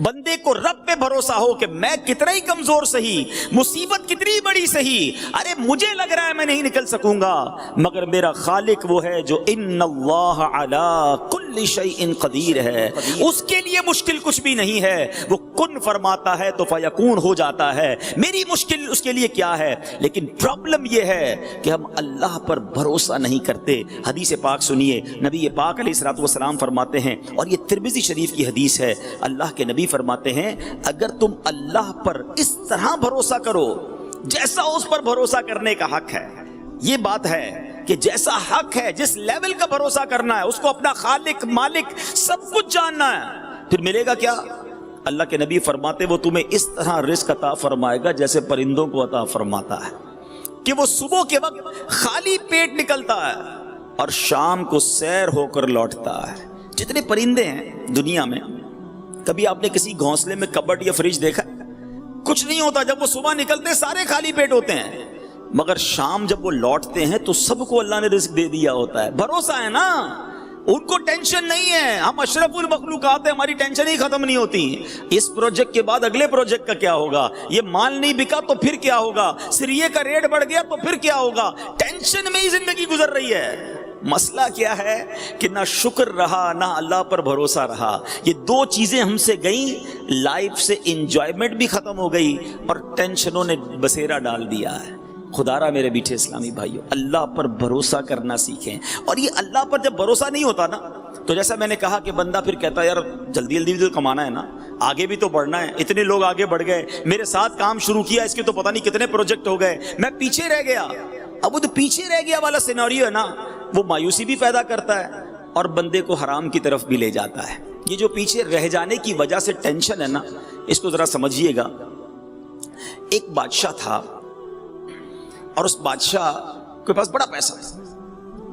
بندے کو رب پہ بھروسہ ہو کہ میں کتنا ہی کمزور سہی، مصیبت کتنی بڑی سہی، ارے مجھے لگ رہا ہے میں نہیں نکل سکوں گا، مگر میرا خالق وہ ہے جو ان اللہ علی کل شیء قدیر ہے، اس کے لیے مشکل کچھ بھی نہیں ہے، وہ کن فرماتا ہے تو فیکون ہو جاتا ہے، میری مشکل اس کے لیے کیا ہے؟ لیکن پرابلم یہ ہے کہ ہم اللہ پر بھروسہ نہیں کرتے۔ حدیث پاک سنیے، نبی پاک علیہ الصلوۃ والسلام فرماتے ہیں، اور یہ ترمذی شریف کی حدیث ہے، اللہ کے نبی فرماتے ہیں اگر تم اللہ پر اس طرح بھروسہ کرو جیسا اس پر بھروسہ کرنے کا حق ہے، یہ بات ہے کہ جیسا حق ہے، جس لیول کا بھروسہ کرنا ہے، اس کو اپنا خالق مالک سب کچھ جاننا ہے، پھر ملے گا کیا؟ اللہ کے نبی فرماتے وہ تمہیں اس طرح رزق عطا فرمائے گا جیسے پرندوں کو عطا فرماتا ہے، کہ وہ صبح کے وقت خالی پیٹ نکلتا ہے اور شام کو سیر ہو کر لوٹتا ہے۔ جتنے پرندے ہیں دنیا میں، کبھی آپ نے کسی گھونسلے میں کبٹ یا فریج دیکھا؟ کچھ نہیں ہوتا، جب وہ صبح نکلتے ہیں سارے خالی پیٹ ہوتے ہیں، مگر شام جب وہ لوٹتے ہیں تو سب کو اللہ نے رزق دے دیا ہوتا ہے۔ بھروسہ ہے نا، ان کو ٹینشن نہیں ہے، ہم اشرف المخلوقات ہیں، ہماری ٹینشن ہی ختم نہیں ہوتی، اس پروجیکٹ کے بعد اگلے پروجیکٹ کا کیا ہوگا، یہ مال نہیں بکا تو پھر کیا ہوگا، سریے کا ریٹ بڑھ گیا تو پھر کیا ہوگا، ٹینشن میں ہی زندگی گزر رہی ہے۔ مسئلہ کیا ہے کہ نہ شکر رہا نہ اللہ پر بھروسہ رہا، یہ دو چیزیں ہم سے گئیں، لائف سے انجوائمنٹ بھی ختم ہو گئی اور ٹینشنوں نے بسیرا ڈال دیا ہے۔ خدا را میرے میٹھے اسلامی بھائیوں، اللہ پر بھروسہ کرنا سیکھیں۔ اور یہ اللہ پر جب بھروسہ نہیں ہوتا نا، تو جیسا میں نے کہا کہ بندہ پھر کہتا ہے یار جلدی جلدی تو کمانا ہے نا، آگے بھی تو بڑھنا ہے، اتنے لوگ آگے بڑھ گئے، میرے ساتھ کام شروع کیا، اس کے تو پتہ نہیں کتنے پروجیکٹ ہو گئے، میں پیچھے رہ گیا۔ اب وہ تو پیچھے رہ گیا والا سیناریو ہے نا، وہ مایوسی بھی پیدا کرتا ہے اور بندے کو حرام کی طرف بھی لے جاتا ہے۔ یہ جو پیچھے رہ جانے کی وجہ سے ٹینشن ہے نا، اس کو ذرا سمجھیے گا۔ ایک بادشاہ تھا اور اس بادشاہ کے پاس بڑا پیسہ ہے،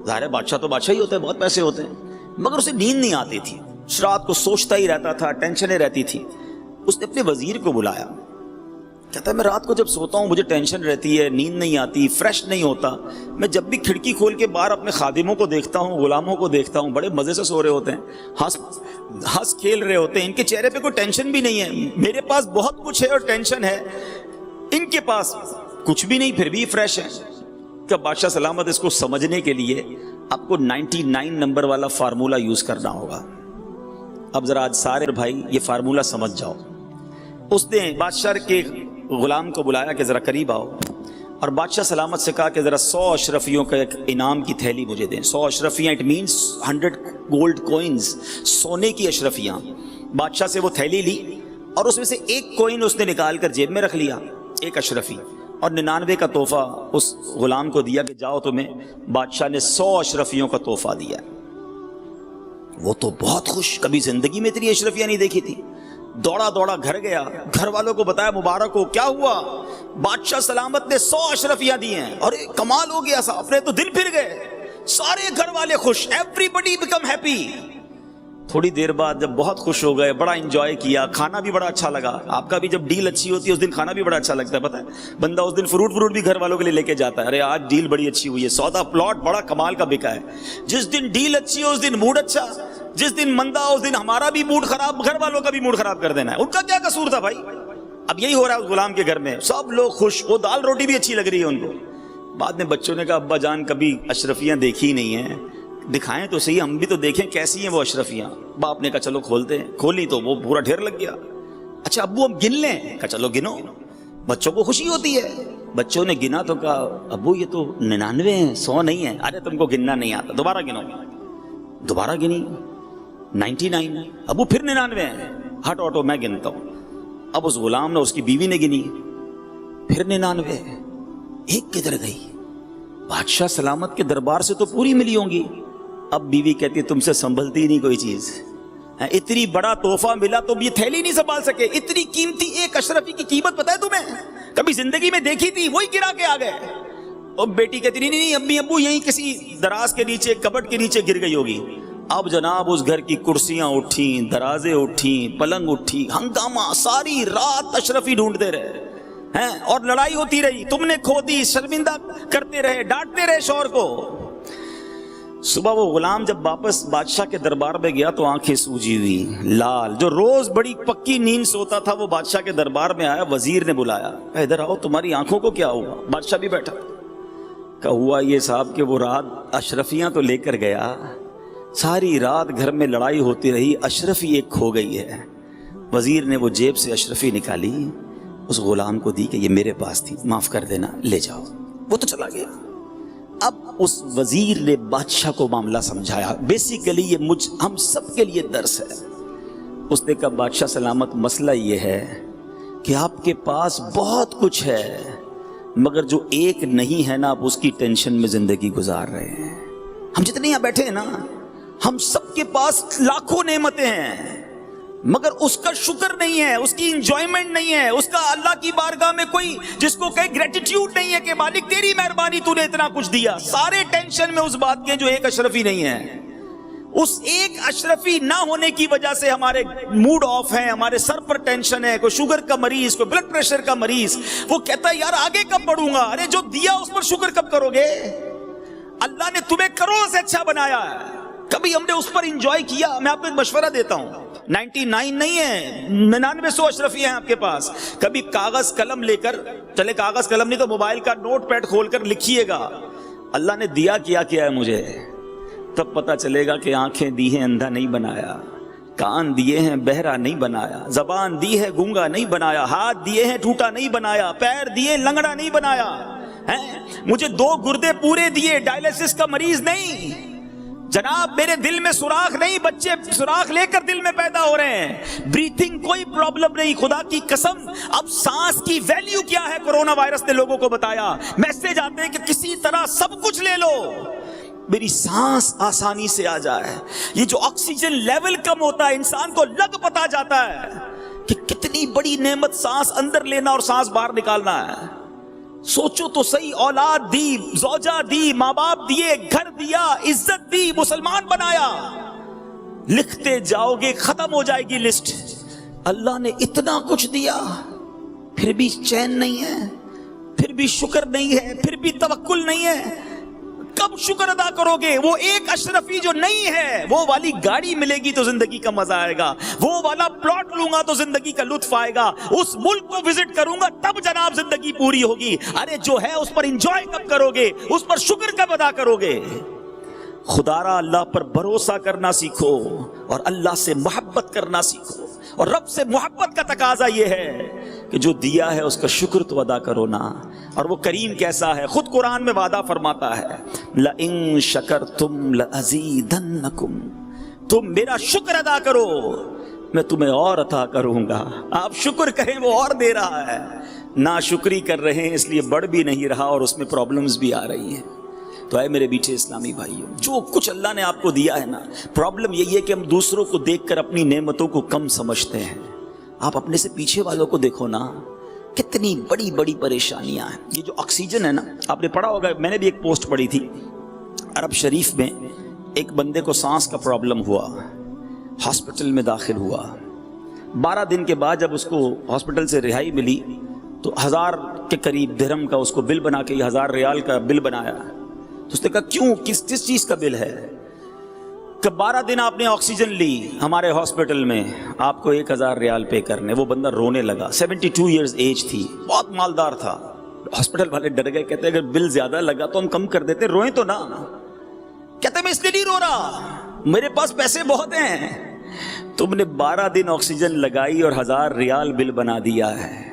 ظاہر ہے بادشاہ تو بادشاہ ہی ہوتا ہے، بہت پیسے ہوتے ہیں، مگر اسے نیند نہیں آتی تھی، رات کو سوچتا ہی رہتا تھا، ٹینشنیں رہتی تھی۔ اس نے اپنے وزیر کو بلایا، کہتا ہے میں رات کو جب سوتا ہوں مجھے ٹینشن رہتی ہے، نیند نہیں آتی، فریش نہیں ہوتا، میں جب بھی کھڑکی کھول کے باہر اپنے خادموں کو دیکھتا ہوں، غلاموں کو دیکھتا ہوں، بڑے مزے سے سو رہے ہوتے ہیں، ہنس کھیل رہے ہوتے ہیں، ان کے چہرے پہ کوئی ٹینشن بھی نہیں ہے، میرے پاس بہت کچھ ہے اور ٹینشن ہے، ان کے پاس کچھ بھی نہیں پھر بھی فریش ہے۔ کہ بادشاہ سلامت اس کو سمجھنے کے لیے آپ کو 99 نمبر والا فارمولا یوز کرنا ہوگا۔ اب ذرا آج سارے بھائی یہ فارمولا سمجھ جاؤ۔ اس نے بادشاہ کے غلام کو بلایا کہ ذرا قریب آؤ، اور بادشاہ سلامت سے کہا کہ ذرا 100 اشرفیوں کا ایک انعام کی تھیلی مجھے دیں۔ 100 اشرفیاں، اٹ مینس 100 گولڈ کوئنز، سونے کی اشرفیاں۔ بادشاہ سے وہ تھیلی لی اور اس میں سے ایک کوئن اس نے نکال کر جیب میں رکھ لیا، ایک اشرفی، اور 99 کا تحفہ اس غلام کو دیا کہ جاؤ تمہیں بادشاہ نے 100 اشرفیوں کا تحفہ دیا۔ وہ تو بہت خوش، کبھی زندگی میں اتنی اشرفیاں نہیں دیکھی تھی، دوڑا دوڑا گھر گیا، گھر والوں کو بتایا مبارک ہو، کیا ہوا؟ بادشاہ سلامت نے 100 اشرفیاں دی ہیں، اور کمال ہو گیا، صاحب نے تو دل پھر گئے، سارے گھر والے خوش، ایوری بڈی بیکم ہیپی۔ تھوڑی دیر بعد جب بہت خوش ہو گئے، بڑا انجوائے کیا، کھانا بھی بڑا اچھا لگا۔ آپ کا بھی جب ڈیل اچھی ہوتی ہے اس دن کھانا بھی بڑا اچھا لگتا ہے، پتہ ہے بندہ اس دن فروٹ بھی گھر والوں کے لیے لے کے جاتا ہے، ارے آج ڈیل بڑی اچھی ہوئی ہے، سودا پلاٹ بڑا کمال کا بکا ہے۔ جس دن ڈیل اچھی ہو اس دن موڈ اچھا، جس دن مندہ ہو اس دن ہمارا بھی موڈ خراب، گھر والوں کا بھی موڈ خراب کر دینا ہے۔ ان کا کیا قصور تھا بھائی؟ اب یہی ہو رہا ہے اس غلام کے گھر میں، سب لوگ خوش، وہ دال روٹی بھی اچھی لگ رہی ہے ان کو۔ بعد میں بچوں نے کہا ابا جان کبھی اشرفیاں دیکھی نہیں ہیں، دکھائیں تو صحیح، ہم بھی تو دیکھیں کیسی ہیں وہ اشرفیاں۔ باپ نے کہا چلو کھولتے ہیں، کھولی تو وہ پورا ڈھیر لگ گیا۔ اچھا ابو اب گن لیں؟ کہا چلو گنو، بچوں کو خوشی ہوتی ہے۔ بچوں نے گنا تو کہا ابو یہ تو 99 ہیں، 100 نہیں ہیں۔ ارے تم کو گننا نہیں آتا، دوبارہ گنو۔ دوبارہ گنی، 99۔ ابو پھر 99 ہیں، ہٹ آٹو میں گنتا ہوں۔ اب اس غلام نے، اس کی بیوی نے گنی، پھر 99۔ ایک کدھر گئی؟ بادشاہ سلامت کے دربار سے تو پوری ملی ہوں گی۔ اب بیوی کہتی ہے تم سے سنبھلتی نہیں کوئی چیز، اتنی بڑا تحفہ ملا تم یہ تھیلی نہیں سنبھال سکے، اتنی قیمتی ایک اشرفی کی قیمت پتہ ہے تمہیں؟ کبھی زندگی میں دیکھی تھی؟ وہی گرا کے آ گئے۔ اور بیٹی کہتی نہیں امی ابو یہیں کسی دراز کے نیچے، کبٹ کے نیچے گر گئی ہوگی۔ اب جناب اس گھر کی کرسیاں اٹھیں، درازیں اٹھیں، پلنگ اٹھی، ہنگامہ، ساری رات اشرفی ڈھونڈتے رہے ہیں اور لڑائی ہوتی رہی، تم نے کھو دی، شرمندہ کرتے رہے، ڈانٹتے رہے شوہر کو۔ صبح وہ غلام جب واپس بادشاہ کے دربار میں گیا تو آنکھیں سوجی ہوئی لال، جو روز بڑی پکی نیند سوتا تھا وہ بادشاہ کے دربار میں آیا، وزیر نے بلایا، ادھر آؤ، تمہاری آنکھوں کو کیا ہوا؟ بادشاہ بھی بیٹھا، کہا ہوا یہ صاحب کہ وہ رات اشرفیاں تو لے کر گیا، ساری رات گھر میں لڑائی ہوتی رہی، اشرفی ایک کھو گئی ہے۔ وزیر نے وہ جیب سے اشرفی نکالی، اس غلام کو دی کہ یہ میرے پاس تھی، معاف کر دینا، لے جاؤ۔ وہ تو چلا گیا۔ اب اس وزیر نے بادشاہ کو معاملہ سمجھایا، بیسیکلی یہ ہم سب کے لیے درس ہے۔ اس نے کہا بادشاہ سلامت، مسئلہ یہ ہے کہ آپ کے پاس بہت کچھ ہے، مگر جو ایک نہیں ہے نا، آپ اس کی ٹینشن میں زندگی گزار رہے ہیں۔ ہم جتنے یہاں بیٹھے ہیں نا، ہم سب کے پاس لاکھوں نعمتیں ہیں، مگر اس کا شکر نہیں ہے، اس کی انجوائمنٹ نہیں ہے، اس کا اللہ کی بارگاہ میں کوئی جس کو کہے گریٹیٹیوڈ نہیں ہے کہ مالک تیری مہربانی تو نے اتنا کچھ دیا۔ سارے ٹینشن میں اس بات کے جو ایک اشرفی نہیں ہے، اس ایک اشرفی نہ ہونے کی وجہ سے ہمارے موڈ آف ہیں، ہمارے سر پر ٹینشن ہے۔ کوئی شوگر کا مریض، کوئی بلڈ پریشر کا مریض، وہ کہتا ہے یار آگے کب بڑھوں گا؟ ارے جو دیا اس پر شکر کب کرو گے؟ اللہ نے تمہیں کروڑ سے اچھا بنایا ہے، کبھی ہم نے اس پر انجوائے کیا؟ میں آپ کو ایک مشورہ دیتا ہوں، 99 نہیں ہے، 99 اشرفی ہیں آپ کے پاس۔ کبھی کاغذ قلم لے کر چلے، کاغذ قلم نہیں تو موبائل کا نوٹ پیڈ کھول کر لکھیے گا اللہ نے دیا کیا ہے مجھے، تب پتہ چلے گا کہ آنکھیں دی ہیں اندھا نہیں بنایا، کان دیے ہیں بہرا نہیں بنایا، زبان دی ہے گونگا نہیں بنایا، ہاتھ دیے ہیں ٹوٹا نہیں بنایا، پیر دیے لنگڑا نہیں بنایا، مجھے 2 گردے پورے دیے، ڈائلسس کا مریض نہیں جناب، میرے دل میں سوراخ نہیں، بچے سوراخ لے کر دل میں پیدا ہو رہے ہیں، بریتھنگ کوئی پرابلم نہیں، خدا کی قسم۔ اب سانس کی ویلیو کیا ہے کرونا وائرس نے لوگوں کو بتایا، میسج آتے ہیں کہ کسی طرح سب کچھ لے لو، میری سانس آسانی سے آ جائے۔ یہ جو آکسیجن لیول کم ہوتا ہے، انسان کو لگ پتا جاتا ہے کہ کتنی بڑی نعمت سانس اندر لینا اور سانس باہر نکالنا ہے۔ سوچو تو صحیح، اولاد دی، زوجہ دی، ماں باپ دیے، گھر دیا، عزت دی، مسلمان بنایا، لکھتے جاؤ گے ختم ہو جائے گی لسٹ۔ اللہ نے اتنا کچھ دیا، پھر بھی چین نہیں ہے، پھر بھی شکر نہیں ہے، پھر بھی توکل نہیں ہے۔ کب شکر ادا کرو گے؟ وہ ایک اشرفی جو نہیں ہے، وہ والی گاڑی ملے گی تو زندگی کا مزہ آئے گا، وہ والا پلاٹ لوں گا تو زندگی کا لطف آئے گا، اس ملک کو وزٹ کروں گا تب جناب زندگی پوری ہوگی۔ ارے جو ہے اس پر انجوائے کب کرو گے؟ اس پر شکر کب ادا کرو گے؟ خدا را اللہ پر بھروسہ کرنا سیکھو اور اللہ سے محبت کرنا سیکھو، اور رب سے محبت کا تقاضا یہ ہے کہ جو دیا ہے اس کا شکر تو ادا کرو نا۔ اور وہ کریم کیسا ہے، خود قرآن میں وعدہ فرماتا ہے لَإِن شَكَرْتُمْ لَأَزِيدَنَّكُمْ، تم میرا شکر ادا کرو میں تمہیں اور عطا کروں گا۔ آپ شکر کریں وہ اور دے رہا ہے، ناشکری کر رہے ہیں اس لیے بڑھ بھی نہیں رہا اور اس میں پرابلمز بھی آ رہی ہیں۔ تو اے میرے بیٹھے اسلامی بھائیوں، جو کچھ اللہ نے آپ کو دیا ہے نا، پرابلم یہی ہے کہ ہم دوسروں کو دیکھ کر اپنی نعمتوں کو کم سمجھتے ہیں۔ آپ اپنے سے پیچھے والوں کو دیکھو نا، کتنی بڑی بڑی پریشانیاں ہیں۔ یہ جو آکسیجن ہے نا، آپ نے پڑھا ہوگا، میں نے بھی ایک پوسٹ پڑھی تھی، عرب شریف میں ایک بندے کو سانس کا پرابلم ہوا، ہاسپٹل میں داخل ہوا، 12 دن کے بعد جب اس کو ہاسپٹل سے رہائی ملی تو 1000 کے قریب درہم کا اس کو بل بنا کے، 1000 ریال کا بل بنایا۔ تو اس نے کہا کیوں، کس چیز کا بل ہے؟ کہ 12 دن آپ نے آکسیجن لی ہمارے ہاسپٹل میں، آپ کو 1000 ریال پے کرنے۔ وہ بندہ رونے لگا، 72 ایئرز ایج تھی، بہت مالدار تھا۔ ہاسپٹل والے ڈر گئے، کہتے اگر بل زیادہ لگا تو ہم کم کر دیتے، روئیں تو نہ۔ کہتے میں اس لیے نہیں رو رہا، میرے پاس پیسے بہت ہیں۔ تم نے 12 دن آکسیجن لگائی اور 1000 ریال بل بنا دیا ہے۔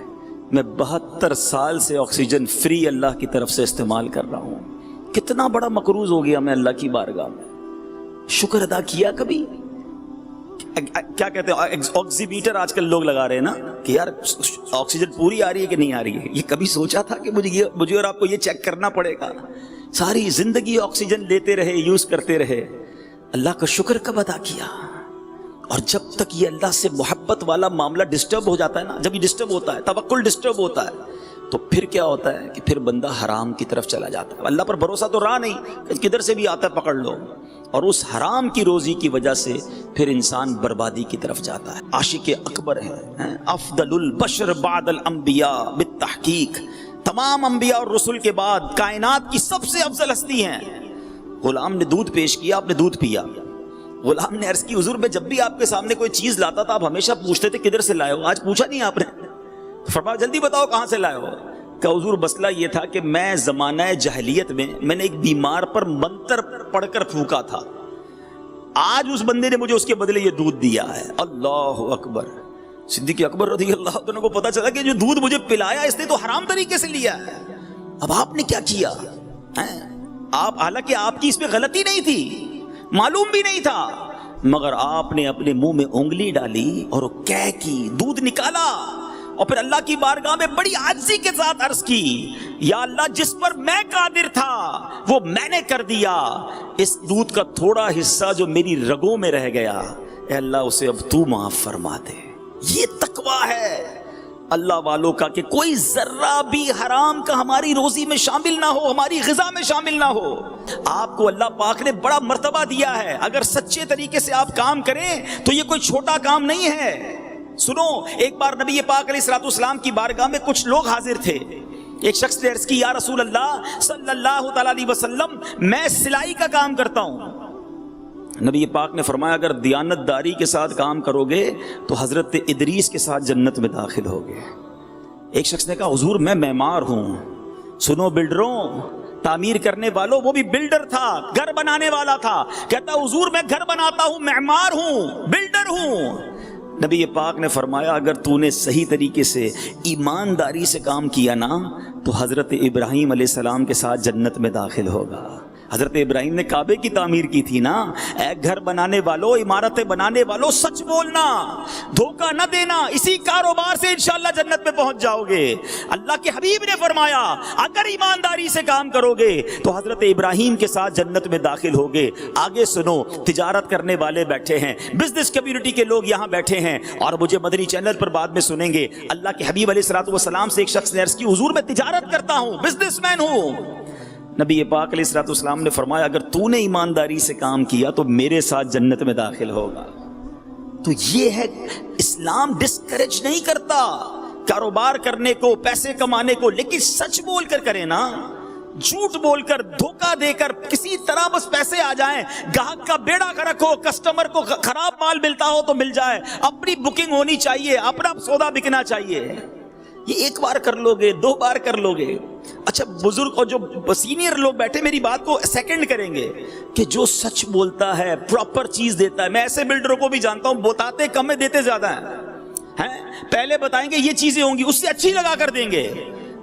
میں 72 سال سے آکسیجن فری اللہ کی طرف سے استعمال کر رہا ہوں۔ کتنا بڑا مقروض ہو گیا میں اللہ کی بارگاہ میں۔ شکر ادا کیا کبھی؟ کیا کہتے ہیں، آکسیمیٹر آج کل لوگ لگا رہے ہیں نا کہ یار آکسیجن پوری آ رہی ہے کہ نہیں آ رہی ہے۔ یہ کبھی سوچا تھا کہ مجھے اور آپ کو یہ چیک کرنا پڑے گا؟ ساری زندگی آکسیجن لیتے رہے، یوز کرتے رہے، اللہ کا شکر کب ادا کیا؟ اور جب تک یہ اللہ سے محبت والا معاملہ ڈسٹرب ہو جاتا ہے نا، جب یہ ڈسٹرب ہوتا ہے، توکل ڈسٹرب ہوتا ہے، تو پھر کیا ہوتا ہے کہ پھر بندہ حرام کی طرف چلا جاتا ہے۔ اللہ پر بھروسہ تو رہا نہیں، کدھر سے بھی آتا ہے پکڑ لو، اور اس حرام کی روزی کی وجہ سے پھر انسان بربادی کی طرف جاتا ہے۔ عاشق اکبر ہیں، افضل البشر بعد الانبیاء بالتحقیق، تمام انبیاء اور رسول کے بعد کائنات کی سب سے افضل ہستی ہیں۔ غلام نے دودھ پیش کیا، آپ نے دودھ پیا۔ غلام نے عرض کی حضور میں جب بھی آپ کے سامنے کوئی چیز لاتا تھا آپ ہمیشہ پوچھتے تھے کدھر سے لائے ہو، آج پوچھا نہیں آپ نے؟ فرمایا جلدی بتاؤ کہاں سے لائے ہو؟ کہ حضور مسئلہ یہ تھا کہ میں زمانہ جاہلیت میں نے ایک بیمار پر منتر پڑھ کر پھونکا تھا، آج اس بندے نے مجھے اس کے بدلے یہ دودھ دیا ہے۔ اللہ اکبر۔ صدیق اکبر رضی اللہ عنہ کو پتا چلا کہ جو دودھ مجھے پلایا اس نے تو حرام طریقے سے لیا ہے، اب آپ نے کیا کیا؟ آپ حالانکہ آپ کی اس میں غلطی نہیں تھی، معلوم بھی نہیں تھا، مگر آپ نے اپنے منہ میں انگلی ڈالی اور کہہ کی دودھ نکالا، اور پھر اللہ کی بارگاہ میں بڑی عاجزی کے ساتھ عرض کی یا اللہ جس پر میں قادر تھا وہ میں نے کر دیا، اس دودھ کا تھوڑا حصہ جو میری رگوں میں رہ گیا اے اللہ اسے اب تو معاف فرما دے۔ یہ تقویٰ ہے اللہ والوں کا کہ کوئی ذرہ بھی حرام کا ہماری روزی میں شامل نہ ہو، ہماری غذا میں شامل نہ ہو۔ آپ کو اللہ پاک نے بڑا مرتبہ دیا ہے، اگر سچے طریقے سے آپ کام کریں تو یہ کوئی چھوٹا کام نہیں ہے۔ سنو، ایک بار نبی پاک علیہ الصلوۃ والسلام کی بارگاہ میں کچھ لوگ حاضر تھے۔ ایک شخص نے عرض کی یا رسول اللہ صلی اللہ تعالی علیہ وسلم میں سلائی کا کام کرتا ہوں۔ نبی پاک نے فرمایا اگر دیانت داری کے ساتھ کام کرو گے تو حضرت ادریس کے ساتھ جنت میں داخل ہوگے۔ ایک شخص نے کہا حضور میں معمار ہوں۔ سنو بلڈروں، تعمیر کرنے والوں، وہ بھی بلڈر تھا، گھر بنانے والا تھا، کہتا حضور میں گھر بناتا ہوں، معمار ہوں، بلڈر ہوں۔ نبی پاک نے فرمایا اگر تو نے صحیح طریقے سے ایمانداری سے کام کیا نا تو حضرت ابراہیم علیہ السلام کے ساتھ جنت میں داخل ہوگا۔ حضرت ابراہیم نے کعبے کی تعمیر کی تھی نا۔ اے گھر بنانے والوں، عمارتیں بنانے والوں، سچ بولنا، دھوکہ نہ دینا، اسی کاروبار سے انشاءاللہ جنت میں پہنچ جاؤ گے۔ اللہ کے حبیب نے فرمایا اگر ایمانداری سے کام کرو گے تو حضرت ابراہیم کے ساتھ جنت میں داخل ہوگے۔ آگے سنو، تجارت کرنے والے بیٹھے ہیں، بزنس کمیونٹی کے لوگ یہاں بیٹھے ہیں اور مجھے مدنی چینل پر بعد میں سنیں گے۔ اللہ کے حبیب علیہ الصلوۃ والسلام سے ایک شخص نے عرض کی حضور میں تجارت کرتا ہوں، بزنس مین ہوں۔ نبی پاک علیہ الصلوۃ والسلام نے فرمایا اگر تو نے ایمانداری سے کام کیا تو میرے ساتھ جنت میں داخل ہوگا۔ تو یہ ہے اسلام ڈسکریج نہیں کرتا کاروبار کرنے کو، پیسے کمانے کو، لیکن سچ بول کر کریں نا، جھوٹ بول کر، دھوکہ دے کر کسی طرح بس پیسے آ جائیں، گاہک کا بیڑا غرق ہو، کسٹمر کو خراب مال ملتا ہو تو مل جائے، اپنی بکنگ ہونی چاہیے، اپنا سودا بکنا چاہیے۔ یہ ایک بار کر لو گے، دو بار کر لو گے۔ اچھا بزرگ اور جو سینئر لوگ بیٹھے میری بات کو سیکنڈ کریں گے کہ جو سچ بولتا ہے، پراپر چیز دیتا ہے۔ میں ایسے بلڈروں کو بھی جانتا ہوں بتاتے کم ہے دیتے زیادہ ہیں، پہلے بتائیں گے یہ چیزیں ہوں گی، اس سے اچھی لگا کر دیں گے،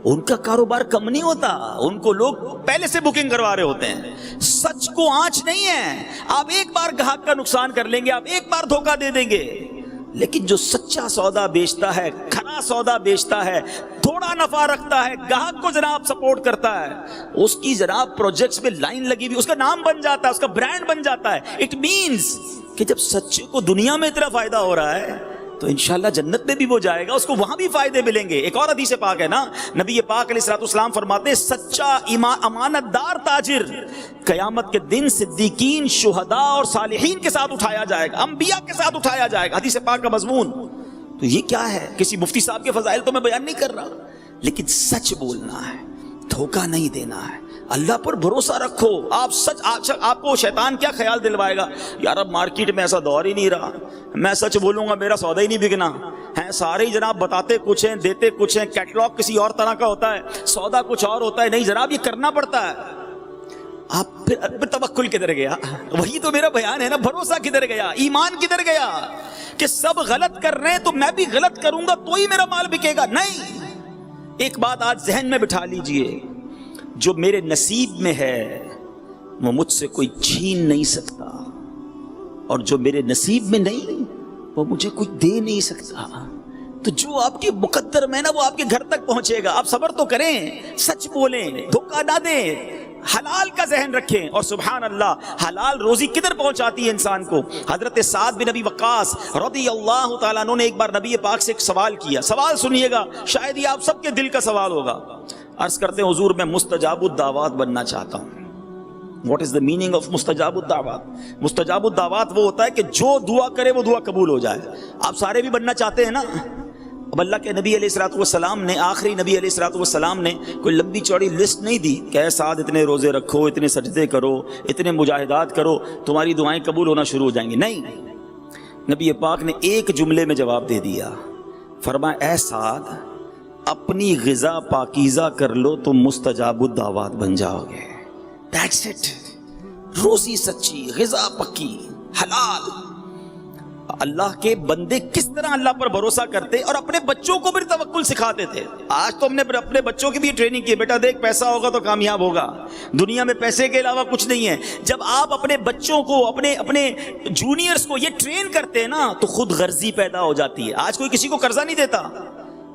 ان کا کاروبار کم نہیں ہوتا، ان کو لوگ پہلے سے بکنگ کروا رہے ہوتے ہیں۔ سچ کو آنچ نہیں ہے، آپ ایک بار گاہک کا نقصان کر لیں گے، آپ ایک بار دھوکہ دے دیں گے، لیکن جو سچا سودا بیچتا ہے، کھرا سودا بیچتا ہے، تھوڑا نفع رکھتا ہے، گاہک کو جناب سپورٹ کرتا ہے، اس کی جناب پروجیکٹس میں لائن لگی ہوئی، اس کا نام بن جاتا ہے، اس کا برانڈ بن جاتا ہے۔ اٹ مینز کہ جب سچے کو دنیا میں اتنا فائدہ ہو رہا ہے تو انشاءاللہ جنت میں بھی وہ جائے گا، اس کو وہاں بھی فائدے ملیں گے۔ ایک اور حدیث پاک ہے نا، نبی پاک علیہ الصلوۃ والسلام فرماتے ہیں سچا امانت دار تاجر قیامت کے دن صدیقین، شہداء اور صالحین کے ساتھ اٹھایا جائے گا، انبیاء کے ساتھ اٹھایا جائے گا۔ حدیث پاک کا مضمون تو یہ کیا ہے؟ کسی مفتی صاحب کے فضائل تو میں بیان نہیں کر رہا، لیکن سچ بولنا ہے، دھوکہ نہیں دینا ہے، اللہ پر بھروسہ رکھو۔ آپ سچ، آپ کو شیطان کیا خیال دلوائے گا، یار اب مارکیٹ میں ایسا دور ہی نہیں رہا، میں سچ بولوں گا میرا سودا ہی نہیں بکنا ہے، سارے ہی جناب بتاتے کچھ ہیں، دیتے کچھ ہیں، کیٹلاگ کسی اور طرح کا ہوتا ہے، سودا کچھ اور ہوتا ہے۔ نہیں جناب، یہ کرنا پڑتا ہے۔ آپ پھر توکل کدھر گیا؟ وہی تو میرا بیان ہے نا، بھروسہ کدھر گیا، ایمان کدھر گیا کہ سب غلط کر رہے ہیں تو میں بھی غلط کروں گا تو ہی میرا مال بکے گا؟ نہیں۔ ایک بات آج ذہن میں بٹھا لیجئے، جو میرے نصیب میں ہے وہ مجھ سے کوئی چھین نہیں سکتا، اور جو میرے نصیب میں نہیں وہ مجھے کوئی دے نہیں سکتا۔ تو جو آپ کے مقدر میں نا وہ آپ کے گھر تک پہنچے گا۔ آپ صبر تو کریں، سچ بولیں، دھوکہ نہ دیں، حلال کا ذہن رکھیں، اور سبحان اللہ حلال روزی کدھر پہنچاتی ہے انسان کو۔ حضرت سعد بن ابی وقاص رضی اللہ تعالیٰ عنہ نے ایک بار نبی پاک سے ایک سوال کیا، سوال سنیے گا، شاید یہ آپ سب کے دل کا سوال ہوگا۔ عرض کرتے ہیں حضور میں مستجاب الدعوات بننا چاہتا ہوں۔ What is the meaning of مستجاب الدعوات؟ مستجاب الدعوات وہ ہوتا ہے کہ جو دعا کرے وہ دعا قبول ہو جائے۔ آپ سارے بھی بننا چاہتے ہیں نا؟ اب اللہ کے نبی علیہ الصلوۃ والسلام نے، آخری نبی علیہ الصلوۃ والسلام نے کوئی لمبی چوڑی لسٹ نہیں دی کہ اے سعد اتنے روزے رکھو، اتنے سجدے کرو، اتنے مجاہدات کرو، تمہاری دعائیں قبول ہونا شروع ہو جائیں گی. نہیں، نبی پاک نے ایک جملے میں جواب دے دیا. فرمایا اے سعد اپنی غذا پاکیزہ کر لو تو مستجاب الدعوات بن جاؤ گے. That's it. روزی سچی، غذا پکی، حلال. اللہ کے بندے کس طرح اللہ پر بھروسہ کرتے اور اپنے بچوں کو بھی توکل سکھاتے تھے. آج تو ہم نے اپنے بچوں کی بھی ٹریننگ کی، بیٹا دیکھ پیسہ ہوگا تو کامیاب ہوگا، دنیا میں پیسے کے علاوہ کچھ نہیں ہے. جب آپ اپنے بچوں کو، اپنے جونیئرز کو یہ ٹرین کرتے ہیں نا تو خود غرضی پیدا ہو جاتی ہے. آج کوئی کسی کو قرضہ نہیں دیتا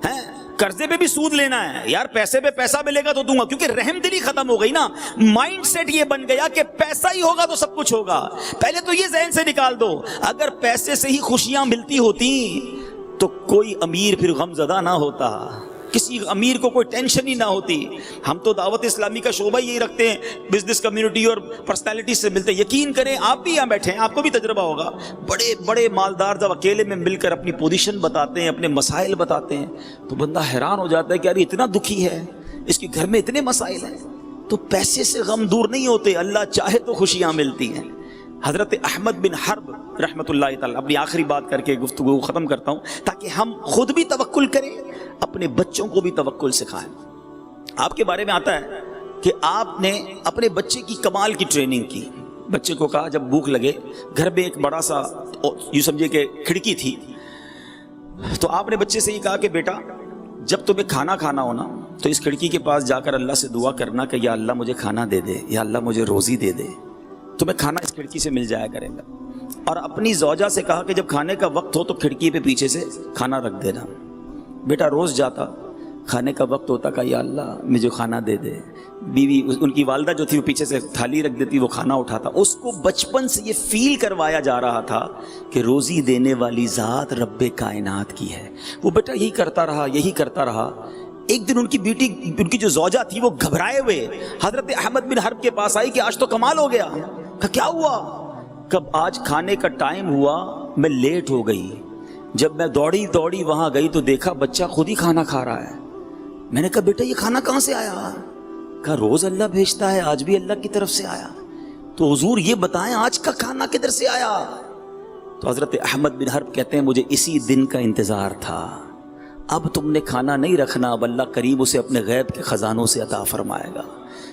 ہے، قرضے پہ بھی سود لینا ہے، یار پیسے پہ پیسہ ملے گا تو دوں گا، کیونکہ رحم دلی ختم ہو گئی نا. مائنڈ سیٹ یہ بن گیا کہ پیسہ ہی ہوگا تو سب کچھ ہوگا. پہلے تو یہ ذہن سے نکال دو، اگر پیسے سے ہی خوشیاں ملتی ہوتی تو کوئی امیر پھر غم زدہ نہ ہوتا، کسی امیر کو کوئی ٹینشن ہی نہ ہوتی. ہم تو دعوت اسلامی کا شعبہ یہی رکھتے ہیں، بزنس کمیونٹی اور پرسنالٹی سے ملتے ہیں. یقین کریں آپ بھی یہاں بیٹھے ہیں، آپ کو بھی تجربہ ہوگا. بڑے بڑے مالدار جب اکیلے میں مل کر اپنی پوزیشن بتاتے ہیں، اپنے مسائل بتاتے ہیں تو بندہ حیران ہو جاتا ہے کہ یار اتنا دکھی ہے، اس کے گھر میں اتنے مسائل ہیں. تو پیسے سے غم دور نہیں ہوتے، اللہ چاہے تو خوشیاں ملتی ہیں. حضرت احمد بن حرب رحمۃ اللہ تعالی، اپنی آخری بات کر کے گفتگو ختم کرتا ہوں تاکہ ہم خود بھی توکل کریں، اپنے بچوں کو بھی توکل سکھائیں. آپ کے بارے میں آتا ہے کہ آپ نے اپنے بچے کی کمال کی ٹریننگ کی. بچے کو کہا جب بھوک لگے، گھر میں ایک بڑا سا یوں سمجھے کہ کھڑکی تھی، تو آپ نے بچے سے یہ کہا کہ بیٹا جب تمہیں کھانا کھانا ہو نا تو اس کھڑکی کے پاس جا کر اللہ سے دعا کرنا کہ یا اللہ مجھے کھانا دے دے، یا اللہ مجھے روزی دے دے. تمہیں کھانا اس کھڑکی سے مل جایا کرے گا. اور اپنی زوجہ سے کہا کہ جب کھانے کا وقت ہو تو کھڑکی پہ پیچھے سے کھانا رکھ دینا. بیٹا روز جاتا، کھانے کا وقت ہوتا کہ یا اللہ مجھے کھانا دے دے. بیوی ان کی والدہ جو تھی وہ پیچھے سے تھالی رکھ دیتی، وہ کھانا اٹھاتا. اس کو بچپن سے یہ فیل کروایا جا رہا تھا کہ روزی دینے والی ذات رب کائنات کی ہے. وہ بیٹا یہی کرتا رہا. ایک دن ان کی بیٹی، ان کی جو زوجہ تھی، وہ گھبرائے ہوئے حضرت احمد بن حرب کے پاس آئی کہ آج تو کمال ہو گیا. کیا ہوا؟ کب آج کھانے کا ٹائم ہوا میں لیٹ ہو گئی. جب میں دوڑی وہاں گئی تو دیکھا بچہ خود ہی کھانا کھا رہا ہے. میں نے کہا بیٹا یہ کھانا کہاں سے آیا؟ کہا روز اللہ بھیجتا ہے، آج بھی اللہ کی طرف سے آیا. تو حضور یہ بتائیں آج کا کھانا کدھر سے آیا؟ تو حضرت احمد بن حرب کہتے ہیں مجھے اسی دن کا انتظار تھا. اب تم نے کھانا نہیں رکھنا، اب اللہ قریب اسے اپنے غیب کے خزانوں سے عطا فرمائے گا.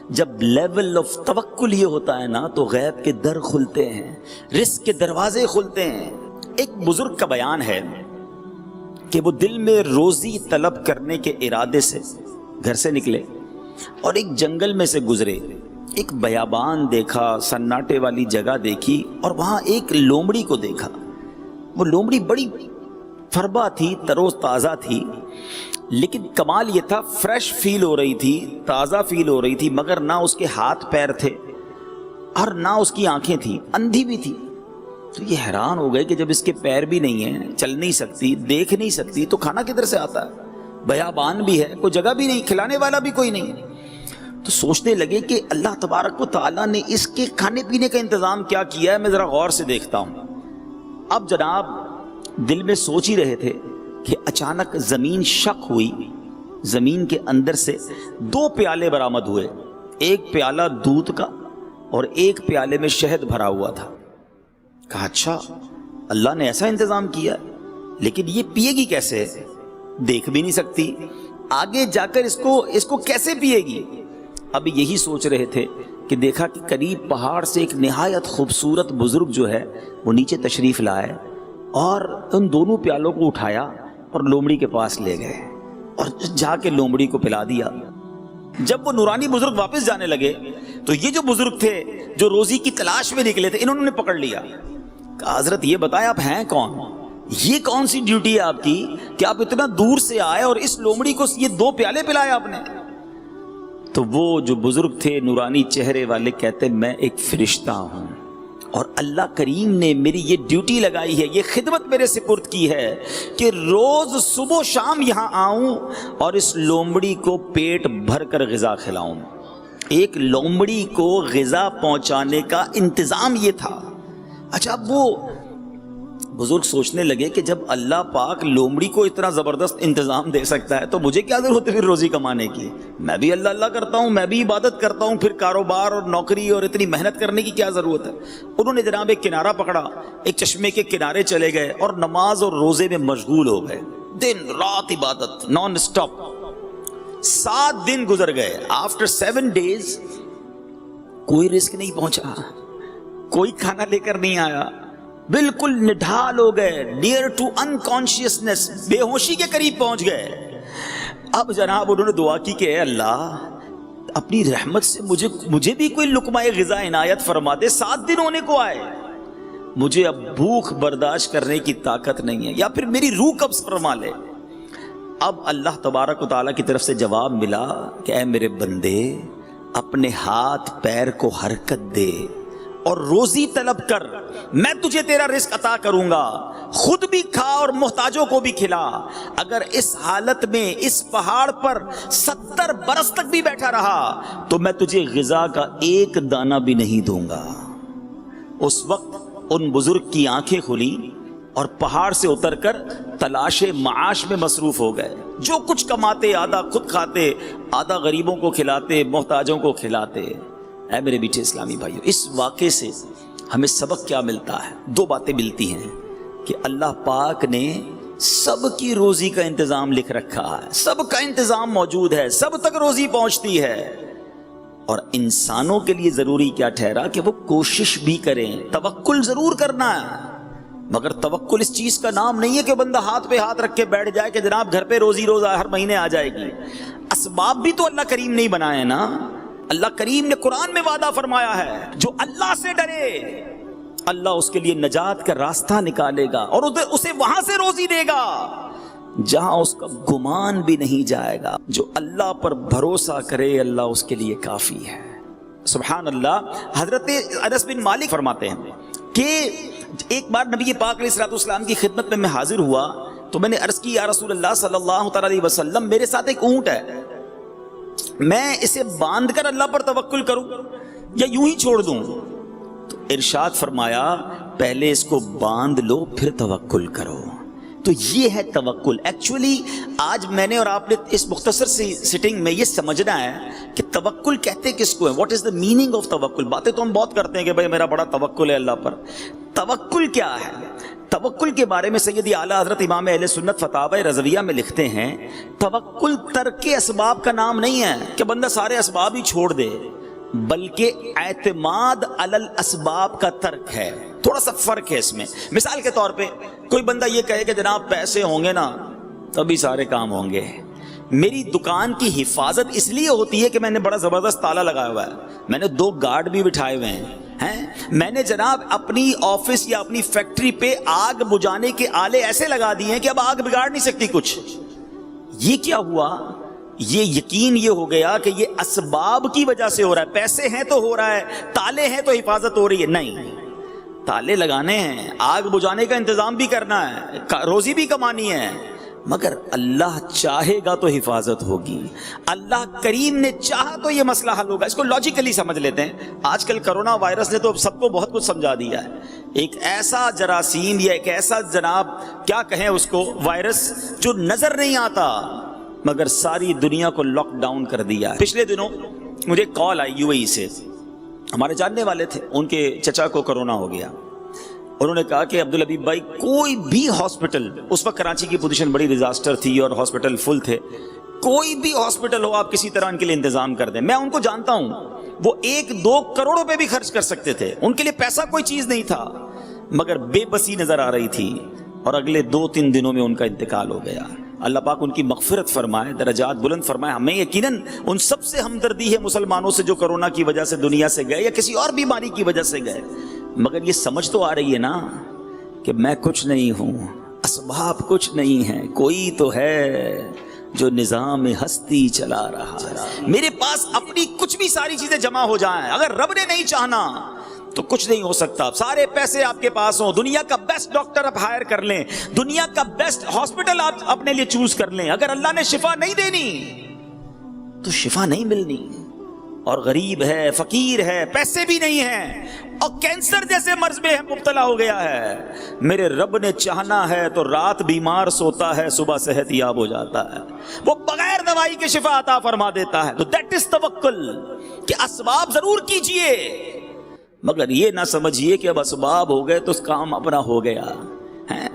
جب لیول آف توکل یہ ہوتا ہے نا تو غیب کے در کھلتے ہیں، رزق کے دروازے کھلتے ہیں. ایک بزرگ کا بیان ہے کہ وہ دل میں روزی طلب کرنے کے ارادے سے گھر سے نکلے اور ایک جنگل میں سے گزرے. ایک بیابان دیکھا، سناٹے والی جگہ دیکھی اور وہاں ایک لومڑی کو دیکھا. وہ لومڑی بڑی فربا تھی، تروز تازہ تھی، لیکن کمال یہ تھا فریش فیل ہو رہی تھی، تازہ فیل ہو رہی تھی، مگر نہ اس کے ہاتھ پیر تھے اور نہ اس کی آنکھیں تھیں، اندھی بھی تھی. تو یہ حیران ہو گئے کہ جب اس کے پیر بھی نہیں ہیں، چل نہیں سکتی، دیکھ نہیں سکتی، تو کھانا کدھر سے آتا ہے؟ بیابان بھی ہے، کوئی جگہ بھی نہیں، کھلانے والا بھی کوئی نہیں. تو سوچنے لگے کہ اللہ تبارک و تعالیٰ نے اس کے کھانے پینے کا انتظام کیا کیا ہے، میں ذرا غور سے دیکھتا ہوں. اب جناب دل میں سوچ ہی رہے تھے کہ اچانک زمین شق ہوئی. زمین کے اندر سے 2 پیالے برآمد ہوئے، ایک پیالہ دودھ کا اور ایک پیالے میں شہد بھرا ہوا تھا. کہا اچھا اللہ نے ایسا انتظام کیا، لیکن یہ پیے گی کیسے؟ دیکھ بھی نہیں سکتی، آگے جا کر اس کو کیسے پیے گی؟ اب یہی سوچ رہے تھے کہ دیکھا کہ قریب پہاڑ سے ایک نہایت خوبصورت بزرگ جو ہے وہ نیچے تشریف لائے اور ان دونوں پیالوں کو اٹھایا اور لومڑی کے پاس لے گئے اور جا کے لومڑی کو پلا دیا. جب وہ نورانی بزرگ واپس جانے لگے تو یہ جو بزرگ تھے جو روزی کی تلاش میں نکلے تھے، انہوں نے پکڑ لیا. کہا حضرت یہ بتائیں آپ ہیں کون؟ یہ کون سی ڈیوٹی ہے آپ کی کہ آپ اتنا دور سے آئے اور اس لومڑی کو یہ 2 پیالے پلائے آپ نے؟ تو وہ جو بزرگ تھے نورانی چہرے والے کہتے میں ایک فرشتہ ہوں اور اللہ کریم نے میری یہ ڈیوٹی لگائی ہے، یہ خدمت میرے سپرد کی ہے کہ روز صبح و شام یہاں آؤں اور اس لومڑی کو پیٹ بھر کر غذا کھلاؤں. ایک لومڑی کو غذا پہنچانے کا انتظام یہ تھا. اچھا اب وہ بزرگ سوچنے لگے کہ جب اللہ پاک لومڑی کو اتنا زبردست انتظام دے سکتا ہے تو مجھے کیا ضرورت ہے پھر روزی کمانے کی؟ میں بھی اللہ اللہ کرتا ہوں، میں بھی عبادت کرتا ہوں، پھر کاروبار اور نوکری اور اتنی محنت کرنے کی کیا ضرورت ہے؟ انہوں نے جناب ایک کنارہ پکڑا، ایک چشمے کے کنارے چلے گئے اور نماز اور روزے میں مشغول ہو گئے، دن رات عبادت نان اسٹاپ۔ 7 دن گزر گئے۔ آفٹر 7 days کوئی رزق نہیں پہنچا، کوئی کھانا لے کر نہیں آیا، بالکل نڈھال ہو گئے، نیئر ٹو انکانشیسنس، بے ہوشی کے قریب پہنچ گئے۔ اب جناب انہوں نے دعا کی کہ اے اللہ اپنی رحمت سے مجھے بھی کوئی لقمہ غذا عنایت فرما دے، 7 دن ہونے کو آئے، مجھے اب بھوک برداشت کرنے کی طاقت نہیں ہے، یا پھر میری روح قبض فرما لے۔ اب اللہ تبارک و تعالیٰ کی طرف سے جواب ملا کہ اے میرے بندے، اپنے ہاتھ پیر کو حرکت دے اور روزی طلب کر، میں تجھے تیرا رزق عطا کروں گا، خود بھی کھا اور محتاجوں کو بھی کھلا۔ اگر اس حالت میں اس پہاڑ پر 70 برس تک بھی بیٹھا رہا تو میں تجھے غذا کا ایک دانہ بھی نہیں دوں گا۔ اس وقت ان بزرگ کی آنکھیں کھلی اور پہاڑ سے اتر کر تلاش معاش میں مصروف ہو گئے، جو کچھ کماتے آدھا خود کھاتے، آدھا غریبوں کو کھلاتے، محتاجوں کو کھلاتے۔ اے میرے میٹھے اسلامی بھائیو، اس واقعے سے ہمیں سبق کیا ملتا ہے؟ 2 باتیں ملتی ہیں کہ اللہ پاک نے سب کی روزی کا انتظام لکھ رکھا ہے، سب کا انتظام موجود ہے، سب تک روزی پہنچتی ہے، اور انسانوں کے لیے ضروری کیا ٹھہرا کہ وہ کوشش بھی کریں، توکل ضرور کرنا ہے، مگر توکل اس چیز کا نام نہیں ہے کہ بندہ ہاتھ پہ ہاتھ رکھ کے بیٹھ جائے کہ جناب گھر پہ روزی روز ہر مہینے آ جائے گی۔ اسباب بھی تو اللہ کریم نہیں بنائے نا۔ اللہ کریم نے قرآن میں وعدہ فرمایا ہے جو اللہ سے ڈرے اللہ اس کے لیے نجات کا راستہ نکالے گا اور اسے وہاں سے روزی دے گا جہاں اس کا گمان بھی نہیں جائے گا۔ جو اللہ پر بھروسہ کرے اللہ اس کے لیے کافی ہے۔ سبحان اللہ۔ حضرت انس بن مالک فرماتے ہیں کہ ایک بار نبی پاک علیہ الصلوۃ والسلام کی خدمت میں حاضر ہوا تو میں نے عرض کی یا رسول اللہ صلی اللہ تعالی علیہ وسلم، میرے ساتھ ایک اونٹ ہے، میں اسے باندھ کر اللہ پر توکل کروں یا یوں ہی چھوڑ دوں؟ تو ارشاد فرمایا پہلے اس کو باندھ لو پھر توکل کرو۔ تو یہ ہے توکل۔ ایکچولی آج میں نے اور آپ نے اس مختصر سی سٹنگ میں یہ سمجھنا ہے کہ توکل کہتے کس کو ہے، what is the meaning of توکل۔ باتیں تو ہم بہت کرتے ہیں کہ بھائی میرا بڑا توکل ہے اللہ پر، توکل کیا ہے؟ توکل کے بارے میں سیدی اعلیٰ حضرت امام اہل سنت فتاوی رضویہ میں لکھتے ہیں توکل ترک اسباب کا نام نہیں ہے کہ بندہ سارے اسباب ہی چھوڑ دے، بلکہ اعتماد علی الاسباب کا ترک ہے۔ تھوڑا سا فرق ہے اس میں۔ مثال کے طور پہ کوئی بندہ یہ کہے کہ جناب پیسے ہوں گے نا تبھی سارے کام ہوں گے، میری دکان کی حفاظت اس لیے ہوتی ہے کہ میں نے بڑا زبردست تالا لگایا ہوا ہے، میں نے 2 گارڈ بھی بٹھائے ہوئے ہیں، میں نے جناب اپنی آفس یا اپنی فیکٹری پہ آگ بجھانے کے آلے ایسے لگا دیے ہیں کہ اب آگ بگاڑ نہیں سکتی کچھ۔ یہ کیا ہوا؟ یہ یقین یہ ہو گیا کہ یہ اسباب کی وجہ سے ہو رہا ہے، پیسے ہیں تو ہو رہا ہے، تالے ہیں تو حفاظت ہو رہی ہے۔ نہیں، تالے لگانے ہیں، آگ بجھانے کا انتظام بھی کرنا ہے، روزی بھی کمانی ہے، مگر اللہ چاہے گا تو حفاظت ہوگی، اللہ کریم نے چاہا تو یہ مسئلہ حل ہوگا۔ اس کو لاجیکلی سمجھ لیتے ہیں۔ آج کل کرونا وائرس نے تو سب کو بہت کچھ سمجھا دیا ہے۔ ایک ایسا جراثیم یا ایک ایسا جناب کیا کہیں اس کو وائرس جو نظر نہیں آتا مگر ساری دنیا کو لاک ڈاؤن کر دیا ہے۔ پچھلے دنوں مجھے کال آئی UAE سے، ہمارے جاننے والے تھے، ان کے چچا کو کرونا ہو گیا۔ انہوں نے کہا کہ عبدالحبیب بھائی کوئی بھی ہاسپٹل، اس وقت کراچی کی پوزیشن بڑی ڈیزاسٹر تھی اور ہاسپٹل فل تھے، کوئی بھی ہاسپٹل ہو آپ کسی طرح ان کے لیے انتظام کر دیں۔ میں ان کو جانتا ہوں، وہ 1-2 کروڑ روپے بھی خرچ کر سکتے تھے، ان کے لیے پیسہ کوئی چیز نہیں تھا، مگر بے بسی نظر آ رہی تھی اور اگلے 2-3 دنوں میں ان کا انتقال ہو گیا۔ اللہ پاک ان کی مغفرت فرمائے، درجات بلند فرمائے۔ ہمیں یقیناً ان سب سے ہمدردی ہے مسلمانوں سے جو کرونا کی وجہ سے دنیا سے گئے یا کسی اور بیماری کی وجہ سے گئے، مگر یہ سمجھ تو آ رہی ہے نا کہ میں کچھ نہیں ہوں، اسباب کچھ نہیں ہیں، کوئی تو ہے جو نظام ہستی چلا رہا ہے۔ میرے پاس اپنی کچھ بھی ساری چیزیں جمع ہو جائیں، اگر رب نے نہیں چاہنا تو کچھ نہیں ہو سکتا۔ سارے پیسے آپ کے پاس ہوں، دنیا کا بیسٹ ڈاکٹر آپ ہائر کر لیں، دنیا کا بیسٹ ہاسپٹل آپ اپنے لیے چوز کر لیں، اگر اللہ نے شفا نہیں دینی تو شفا نہیں ملنی۔ اور غریب ہے، فقیر ہے، پیسے بھی نہیں ہیں، اور کینسر جیسے مرض میں مبتلا ہو گیا ہے، میرے رب نے چاہنا ہے تو رات بیمار سوتا ہے، صبح صحت یاب ہو جاتا ہے، وہ بغیر دوائی کے شفا عطا فرما دیتا ہے۔ تو دیٹ از توکل، کہ اسباب ضرور کیجئے مگر یہ نہ سمجھیے کہ اب اسباب ہو گئے تو اس کام اپنا ہو گیا ہے۔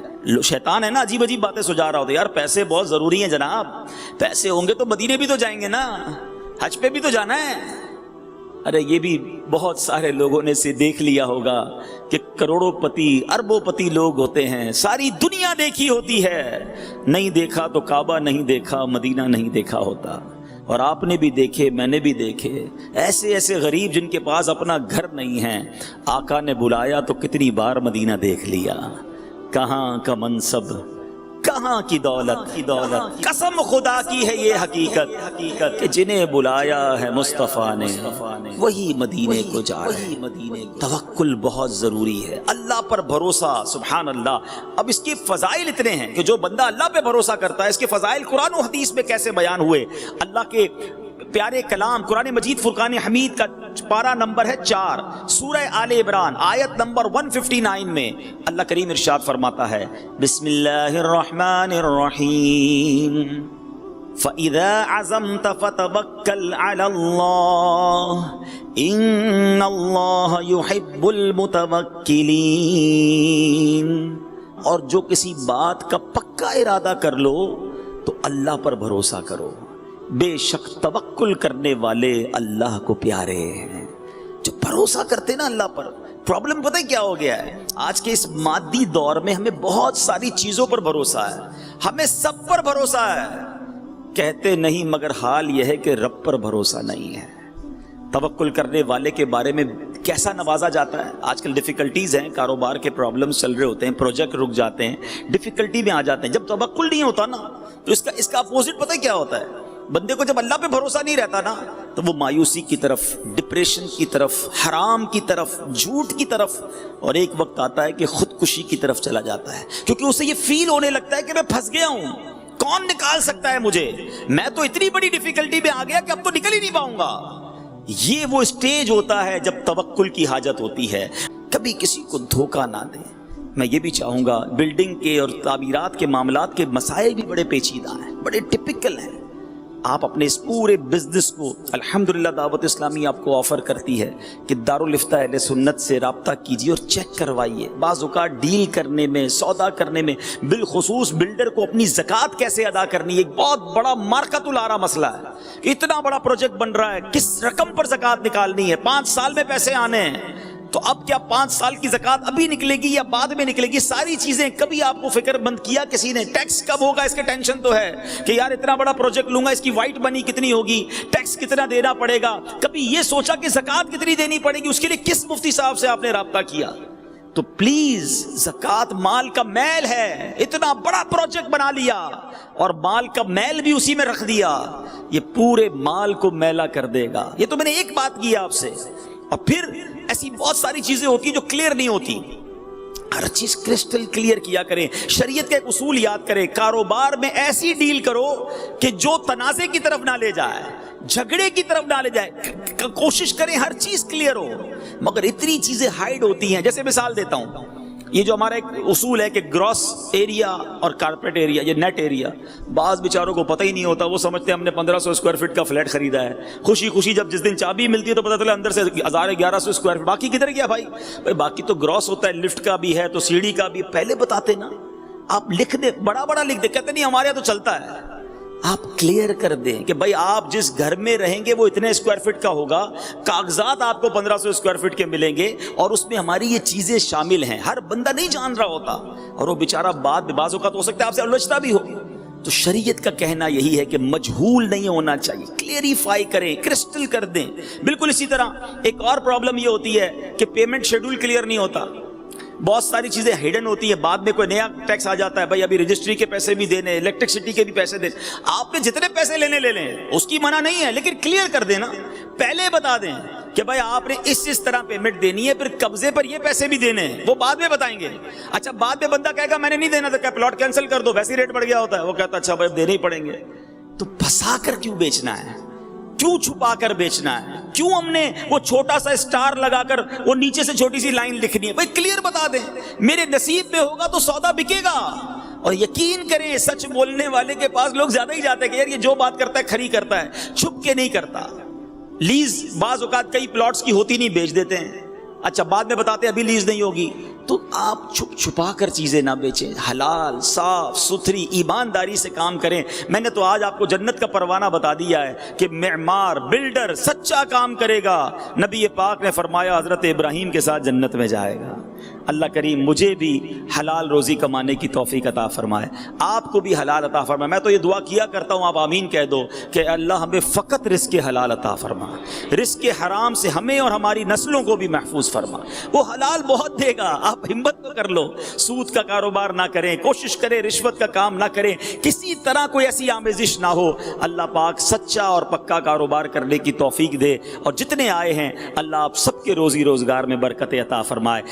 شیطان ہے نا، عجیب عجیب باتیں سجا رہا ہوتا ہے، یار پیسے بہت ضروری ہیں جناب، پیسے ہوں گے تو مدینے بھی تو جائیں گے نا، حج پہ بھی تو جانا ہے۔ ارے یہ بھی بہت سارے لوگوں نے سے دیکھ لیا ہوگا کہ کروڑوں پتی اربوں پتی لوگ ہوتے ہیں، ساری دنیا دیکھی ہوتی ہے، نہیں دیکھا تو کعبہ نہیں دیکھا، مدینہ نہیں دیکھا ہوتا۔ اور آپ نے بھی دیکھے، میں نے بھی دیکھے، ایسے ایسے غریب جن کے پاس اپنا گھر نہیں ہے، آقا نے بلایا تو کتنی بار مدینہ دیکھ لیا۔ کہاں کا منصب، کہاں کی دولت، قسم خدا کی ہے یہ حقیقت کہ جنہیں بلایا ہے مصطفیٰ نے وہی مدینے کو جا رہے ہیں۔ توکل بہت ضروری ہے، اللہ پر بھروسہ، سبحان اللہ۔ اب اس کے فضائل اتنے ہیں کہ جو بندہ اللہ پہ بھروسہ کرتا ہے، اس کے فضائل قرآن و حدیث میں کیسے بیان ہوئے۔ اللہ کے پیارے کلام قرآن مجید فرقان حمید کا پارہ نمبر ہے 4، سورہ آل عمران آیت نمبر 159 میں اللہ کریم ارشاد فرماتا ہے، بسم اللہ الرحمن الرحیم، فَإِذَا عَزَمْتَ فَتَوَكَّلْ عَلَى اللَّهِ إِنَّ اللَّهَ يُحِبُّ الْمُتَوَكِّلِينَ۔ اور جو کسی بات کا پکا ارادہ کر لو تو اللہ پر بھروسہ کرو، بے شک توکل کرنے والے اللہ کو پیارے ہیں۔ جو بھروسہ کرتے نا اللہ پر۔ پرابلم پتہ کیا ہو گیا ہے، آج کے اس مادی دور میں ہمیں بہت ساری چیزوں پر بھروسہ ہے، ہمیں سب پر بھروسہ ہے، کہتے نہیں مگر حال یہ ہے کہ رب پر بھروسہ نہیں ہے۔ توکل کرنے والے کے بارے میں کیسا نوازا جاتا ہے۔ آج کل ڈیفیکلٹیز ہیں، کاروبار کے پرابلمز چل رہے ہوتے ہیں، پروجیکٹ رک جاتے ہیں، ڈیفیکلٹی میں آ جاتے ہیں۔ جب توکل نہیں ہوتا نا تو اس کا اپوزٹ پتہ کیا ہوتا ہے، بندے کو جب اللہ پہ بھروسہ نہیں رہتا نا تو وہ مایوسی کی طرف، ڈپریشن کی طرف، حرام کی طرف، جھوٹ کی طرف، اور ایک وقت آتا ہے کہ خودکشی کی طرف چلا جاتا ہے، کیونکہ اسے یہ فیل ہونے لگتا ہے کہ میں پھنس گیا ہوں، کون نکال سکتا ہے مجھے، میں تو اتنی بڑی ڈیفیکلٹی میں آ گیا کہ اب تو نکل ہی نہیں پاؤں گا۔ یہ وہ اسٹیج ہوتا ہے جب توکل کی حاجت ہوتی ہے۔ کبھی کسی کو دھوکہ نہ دیں۔ میں یہ بھی چاہوں گا، بلڈنگ کے اور تعمیرات کے معاملات کے مسائل بھی بڑے پیچیدہ ہیں، بڑے ٹپیکل ہیں۔ آپ اپنے اس پورے بزنس کو، الحمدللہ دعوت اسلامی آپ کو آفر کرتی ہے کہ دارالفتہ اہل سنت سے رابطہ کیجیے اور چیک کروائیے۔ بعض اوقات ڈیل کرنے میں، سودا کرنے میں، بالخصوص بلڈر کو اپنی زکوٰۃ کیسے ادا کرنی ہے، ایک بہت بڑا مارکت الارا مسئلہ ہے۔ اتنا بڑا پروجیکٹ بن رہا ہے، کس رقم پر زکوٰۃ نکالنی ہے، 5 سال میں پیسے آنے ہیں، تو اب کیا 5 سال کی زکوٰۃ ابھی نکلے گی یا بعد میں نکلے گی؟ ساری چیزیں کبھی آپ کو فکر مند کیا کسی نے؟ ٹیکس کب ہوگا اس کے ٹینشن تو ہے کہ یار اتنا بڑا پروجیکٹ لوں گا، اس کی وائٹ منی کتنی ہوگی، ٹیکس کتنا دینا پڑے گا؟ کبھی یہ سوچا کہ زکوٰۃ کتنی دینی پڑے گی؟ اس کے لیے کس مفتی صاحب سے آپ نے رابطہ کیا؟ تو پلیز، زکوٰۃ مال کا میل ہے، اتنا بڑا پروجیکٹ بنا لیا اور مال کا میل بھی اسی میں رکھ دیا، یہ پورے مال کو میلا کر دے گا۔ یہ تو میں نے ایک بات کی آپ سے، اور پھر ایسی بہت ساری چیزیں ہوتی ہیں جو کلیئر نہیں ہوتی، ہر چیز کرسٹل کلیئر کیا کریں۔ شریعت کا ایک اصول یاد کریں، کاروبار میں ایسی ڈیل کرو کہ جو تنازع کی طرف نہ لے جائے، جھگڑے کی طرف نہ لے جائے، کوشش کریں ہر چیز کلیئر ہو، مگر اتنی چیزیں ہائیڈ ہوتی ہیں۔ جیسے مثال دیتا ہوں، یہ جو ہمارا ایک اصول ہے کہ گراس ایریا اور کارپیٹ ایریا، یہ نیٹ ایریا، بعض بیچاروں کو پتہ ہی نہیں ہوتا، وہ سمجھتے ہیں ہم نے 1500 اسکوائر فٹ کا فلیٹ خریدا ہے، خوشی خوشی جب جس دن چابی ملتی ہے تو پتہ چلا اندر سے 1100 اسکوائر فٹ، باقی کدھر گیا بھائی؟ باقی تو گراس ہوتا ہے، لفٹ کا بھی ہے تو سیڑھی کا بھی، پہلے بتاتے نا، آپ لکھ دیں، بڑا بڑا لکھ دیں، کہتے نہیں ہمارے یہاں تو چلتا ہے۔ آپ کلیئر کر دیں کہ بھائی آپ جس گھر میں رہیں گے وہ اتنے اسکوائر فٹ کا ہوگا، کاغذات آپ کو 1500 اسکوائر فٹ کے ملیں گے، اور اس میں ہماری یہ چیزیں شامل ہیں۔ ہر بندہ نہیں جان رہا ہوتا، اور وہ بیچارہ بعض اوقات ہو سکتا ہے آپ سے الجھتا بھی ہو۔ تو شریعت کا کہنا یہی ہے کہ مجہول نہیں ہونا چاہیے، کلیئریفائی کریں، کرسٹل کر دیں۔ بالکل اسی طرح ایک اور پرابلم یہ ہوتی ہے کہ پیمنٹ شیڈول کلیئر نہیں ہوتا، بہت ساری چیزیں ہڈن ہوتی ہیں، بعد میں کوئی نیا ٹیکس آ جاتا ہے، بھائی ابھی رجسٹری کے پیسے بھی دینے، الیکٹرسٹی کے بھی پیسے دینے، آپ نے جتنے پیسے لینے لے لیں، اس کی منع نہیں ہے، لیکن کلیئر کر دینا، پہلے بتا دیں کہ بھائی آپ نے اس طرح پیمنٹ دینی ہے، پھر قبضے پر یہ پیسے بھی دینے ہیں، وہ بعد میں بتائیں گے۔ اچھا بعد میں بندہ کہے گا میں نے نہیں دینا، تو کیا پلاٹ کینسل کر دو، ویسے ریٹ بڑھ گیا ہوتا ہے، وہ کہتا ہے اچھا بھائی دینے ہی پڑیں گے۔ تو پھنسا کر کیوں بیچنا ہے؟ کیوں چھپا کر بیچنا ہے؟ کیوں ہم نے وہ چھوٹا سا اسٹار لگا کر وہ نیچے سے چھوٹی سی لائن لکھنی ہے؟ بھائی کلیئر بتا دیں، میرے نصیب میں ہوگا تو سودا بکے گا۔ اور یقین کریں سچ بولنے والے کے پاس لوگ زیادہ ہی جاتے ہیں کہ یار یہ جو بات کرتا ہے کھری کرتا ہے، چھپ کے نہیں کرتا۔ لیز بعض اوقات کئی پلاٹس کی ہوتی نہیں، بیچ دیتے ہیں، اچھا بعد میں بتاتے ہیں ابھی لیز نہیں ہوگی۔ تو آپ چھپ چھپا کر چیزیں نہ بیچیں، حلال صاف ستھری ایمانداری سے کام کریں۔ میں نے تو آج آپ کو جنت کا پروانہ بتا دیا ہے کہ معمار بلڈر سچا کام کرے گا، نبی پاک نے فرمایا حضرت ابراہیم کے ساتھ جنت میں جائے گا۔ اللہ کریم مجھے بھی حلال روزی کمانے کی توفیق عطا فرمائے، آپ کو بھی حلال عطا فرمائے۔ میں تو یہ دعا کیا کرتا ہوں، آپ آمین کہہ دو کہ اللہ ہمیں فقط رزق حلال عطا فرما، رزق حرام سے ہمیں اور ہماری نسلوں کو بھی محفوظ فرما۔ وہ حلال بہت دے گا، آپ ہمت تو کر لو، سود کا کاروبار نہ کریں، کوشش کریں رشوت کا کام نہ کریں، کسی طرح کوئی ایسی آمیزش نہ ہو۔ اللہ پاک سچا اور پکا کاروبار کرنے کی توفیق دے، اور جتنے آئے ہیں اللہ آپ سب کے روزی روزگار میں برکت عطا فرمائے۔